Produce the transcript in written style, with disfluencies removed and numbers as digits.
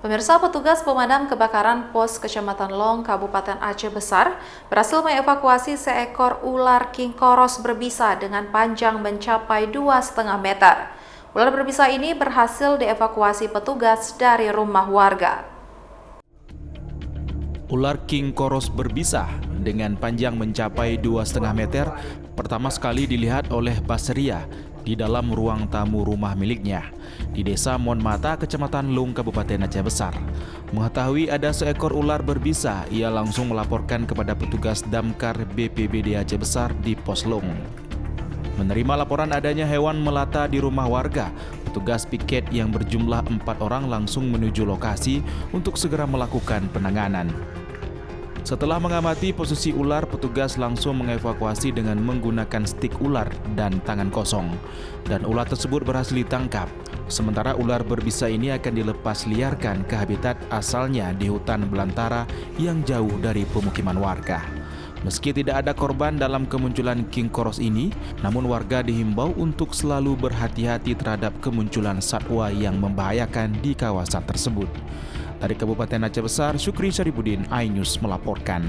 Pemirsa, petugas pemadam kebakaran Pos Kecamatan Long, Kabupaten Aceh Besar berhasil mengevakuasi seekor ular king koros berbisa dengan panjang mencapai 2,5 meter. Ular berbisa ini berhasil dievakuasi petugas dari rumah warga. Ular king koros berbisa dengan panjang mencapai 2,5 meter pertama sekali dilihat oleh Basria di dalam ruang tamu rumah miliknya di Desa Monmata, Kecamatan Long, Kabupaten Aceh Besar. Mengetahui ada seekor ular berbisa, ia langsung melaporkan kepada petugas Damkar BPBD Aceh Besar di Pos Long. Menerima laporan adanya hewan melata di rumah warga, petugas piket yang berjumlah 4 orang langsung menuju lokasi untuk segera melakukan penanganan. Setelah mengamati posisi ular, petugas langsung mengevakuasi dengan menggunakan stik ular dan tangan kosong. Dan ular tersebut berhasil ditangkap. Sementara ular berbisa ini akan dilepas liarkan ke habitat asalnya di hutan belantara yang jauh dari pemukiman warga. Meski tidak ada korban dalam kemunculan king koros ini, namun warga dihimbau untuk selalu berhati-hati terhadap kemunculan satwa yang membahayakan di kawasan tersebut. Dari Kabupaten Aceh Besar, Syukri Syaribudin, iNews melaporkan.